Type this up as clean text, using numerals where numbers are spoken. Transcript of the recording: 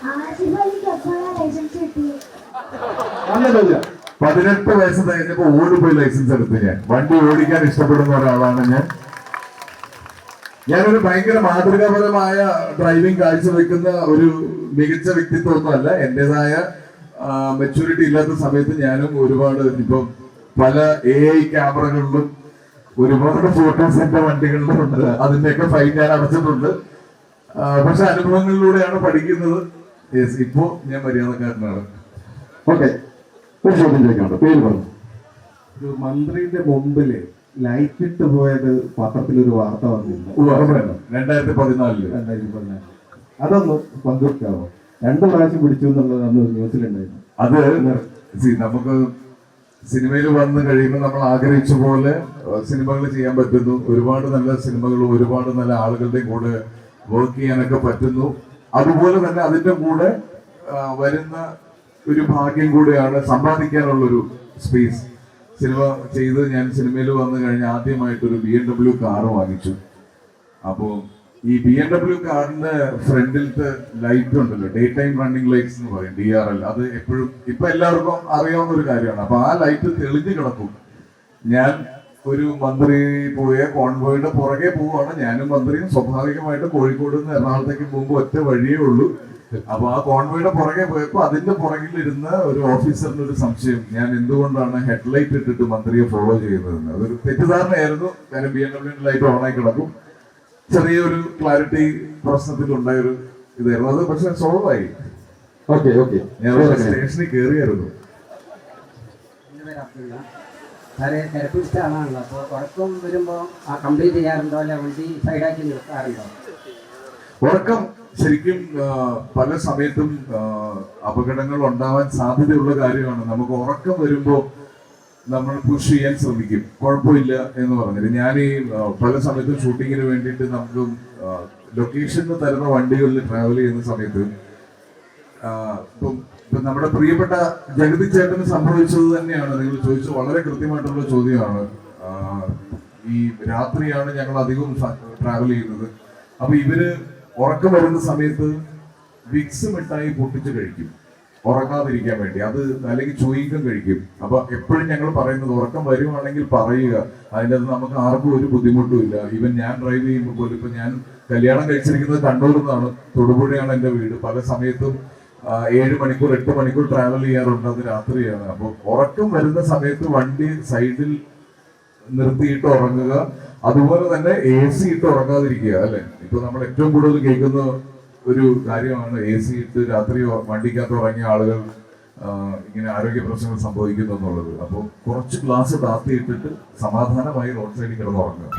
18 വയസ്സ് കഴിഞ്ഞപ്പോ ഓടിപ്പോയി ലൈസൻസ് എടുത്ത് ഞാൻ വണ്ടി ഓടിക്കാൻ ഇഷ്ടപ്പെടുന്ന ഒരാളാണ് ഞാനൊരു ഭയങ്കര മാതൃകാപരമായ ഡ്രൈവിംഗ് കാഴ്ചവെക്കുന്ന ഒരു മികച്ച വ്യക്തിത്വമൊന്നുമല്ല. എന്റേതായ മെച്ചൂരിറ്റി ഇല്ലാത്ത സമയത്ത് ഞാനും ഒരുപാട് ഇപ്പം പല AI ക്യാമറകളിലും ഒരുപാട് ഫോട്ടോസ് എന്റെ വണ്ടികളിലും ഉണ്ട്. അതിന്റെയൊക്കെ ഫൈൻ ഞാൻ അടച്ചിട്ടുണ്ട്. പക്ഷെ അനുഭവങ്ങളിലൂടെയാണ് പഠിക്കുന്നത്. ഇപ്പോ ഞാൻ മര്യാദക്കാരനാണ്. ഓക്കെ, ഒരു ചോദ്യം ചോദിക്കാനുണ്ട്. പേര് പറഞ്ഞു. ഒരു മന്ത്രിയുടെ മുമ്പില് ലൈറ്റ് ഇട്ട് പോയത് പത്രത്തിലൊരു വാർത്ത വന്നിരുന്നു 2014. അതൊന്ന് പങ്കുവെക്കാമോ? 2 പ്രാവശ്യം പിടിച്ചു എന്നുള്ളത് അന്ന് ന്യൂസിലുണ്ടായിരുന്നു. അത് നമുക്ക് സിനിമയിൽ വന്ന് കഴിയുമ്പോൾ നമ്മൾ ആഗ്രഹിച്ച പോലെ സിനിമകൾ ചെയ്യാൻ പറ്റുന്നു. ഒരുപാട് നല്ല സിനിമകളും ഒരുപാട് നല്ല ആളുകളുടെയും കൂടെ വർക്ക് ചെയ്യാനൊക്കെ പറ്റുന്നു. അതുപോലെ തന്നെ അതിന്റെ കൂടെ വരുന്ന ഒരു ഭാഗ്യം കൂടെയാണ് സമ്പാദിക്കാനുള്ളൊരു സ്പേസ്. സിനിമ ചെയ്ത് ഞാൻ സിനിമയിൽ വന്നു കഴിഞ്ഞാൽ ആദ്യമായിട്ടൊരു BMW കാറ് വാങ്ങിച്ചു. അപ്പോൾ ഈ BMW കാറിന്റെ ഫ്രണ്ടിലത്തെ ലൈറ്റ് ഉണ്ടല്ലോ, ഡേ ടൈം റണ്ണിങ് ലൈറ്റ്സ് എന്ന് പറയും, DRL. അത് എപ്പോഴും ഇപ്പൊ എല്ലാവർക്കും അറിയാവുന്ന ഒരു കാര്യമാണ്. അപ്പൊ ആ ലൈറ്റ് തെളിഞ്ഞു കിടക്കും. ഞാൻ ഒരു മന്ത്രി പോയ കോൺവോയുടെ പുറകെ പോവാണ്. ഞാനും മന്ത്രിയും സ്വാഭാവികമായിട്ട് കോഴിക്കോട് നിന്ന് എറണാകുളത്തേക്ക് പോകുമ്പോൾ ഒറ്റ വഴിയേ ഉള്ളൂ. അപ്പൊ ആ കോൺവോയുടെ പുറകെ പോയപ്പോ അതിന്റെ പുറകിലിരുന്ന ഒരു ഓഫീസറിന് ഒരു സംശയം, ഞാൻ എന്തുകൊണ്ടാണ് ഹെഡ്ലൈറ്റ് ഇട്ടിട്ട് മന്ത്രിയെ ഫോളോ ചെയ്യുന്നതെന്ന്. അതൊരു തെറ്റിദ്ധാരണയായിരുന്നു. കാര്യം BMW ലൈറ്റ് ഓണായി കിടക്കും. ചെറിയൊരു ക്ലാരിറ്റി പ്രശ്നത്തിലുണ്ടായൊരു ഇതായിരുന്നു അത്. പക്ഷെ സോൾവ് ആയി. ഓക്കെ ഓക്കെ, ഞാൻ സ്റ്റേഷനിൽ കയറിയായിരുന്നു. തെരപ്പിസ്റ്റ് ആണാണല്ലോ, അപ്പോൾ ഉറക്കം വരുമ്പോൾ ആ കംപ്ലീറ്റ് ചെയ്യാറുണ്ടോ, അല്ലെ വണ്ടി സൈഡാക്കി നിർത്താറുണ്ടോ? ഉറക്കം ശരിക്കും പല സമയത്തും അപകടങ്ങൾ ഉണ്ടാവാൻ സാധ്യതയുള്ള കാര്യമാണ്. നമുക്ക് ഉറക്കം വരുമ്പോൾ നമ്മൾ പുഷ് ചെയ്യാൻ ശ്രമിക്കും, കുഴപ്പമില്ല എന്ന് പറഞ്ഞിട്ട്. ഞാൻ ഈ പല സമയത്തും ഷൂട്ടിങ്ങിന് വേണ്ടിയിട്ട് നമുക്ക് ലൊക്കേഷനിൽ തരുന്ന വണ്ടികളിൽ ട്രാവൽ ചെയ്യുന്ന സമയത്ത് ഇപ്പം നമ്മുടെ പ്രിയപ്പെട്ട ജഗതി ചേട്ടന് സംഭവിച്ചത് തന്നെയാണ്. നിങ്ങൾ ചോദിച്ചത് വളരെ കൃത്യമായിട്ടുള്ള ചോദ്യമാണ്. ഈ രാത്രിയാണ് ഞങ്ങൾ അധികവും ട്രാവൽ ചെയ്യുന്നത്. അപ്പൊ ഇവര് ഉറക്കം വരുന്ന സമയത്ത് വിക്സ് മിഠായി പൊട്ടിച്ച് കഴിക്കും ഉറങ്ങാതിരിക്കാൻ വേണ്ടി. അത് അല്ലെങ്കിൽ ചൂയിക്കം കഴിക്കും. അപ്പൊ എപ്പോഴും ഞങ്ങൾ പറയുന്നത്, ഉറക്കം വരുവാണെങ്കിൽ പറയുക. അതിൻ്റെ അത് നമുക്ക് ആർക്കും ഒരു ബുദ്ധിമുട്ടും ഇല്ല. ഈവൻ ഞാൻ ഡ്രൈവ് ചെയ്യുമ്പോൾ പോലും, ഇപ്പൊ ഞാൻ കല്യാണം കഴിച്ചിരിക്കുന്നത് കണ്ണൂരിൽ നിന്നാണ്, തൊടുപുഴയാണ് എൻ്റെ വീട്. പല സമയത്തും 7 മണിക്കൂർ 8 മണിക്കൂർ ട്രാവൽ ചെയ്യാറുണ്ട്. അത് രാത്രിയാണ്. അപ്പൊ ഉറക്കം വരുന്ന സമയത്ത് വണ്ടി സൈഡിൽ നിർത്തിയിട്ട് ഉറങ്ങുക. അതുപോലെ തന്നെ AC ഇട്ട് ഉറങ്ങാതിരിക്കുക. അല്ലെ, ഇപ്പൊ നമ്മൾ ഏറ്റവും കൂടുതൽ കേൾക്കുന്ന ഒരു കാര്യമാണ് AC ഇട്ട് രാത്രി വണ്ടിക്കകത്ത് ഉറങ്ങിയ ആളുകൾ ഇങ്ങനെ ആരോഗ്യ പ്രശ്നങ്ങൾ സംഭവിക്കുന്നു എന്നുള്ളത്. അപ്പോൾ കുറച്ച് ഗ്ലാസ് താത്തി ഇട്ടിട്ട് സമാധാനമായി റോഡ് സൈഡിൽ കിടന്നുറങ്ങുക.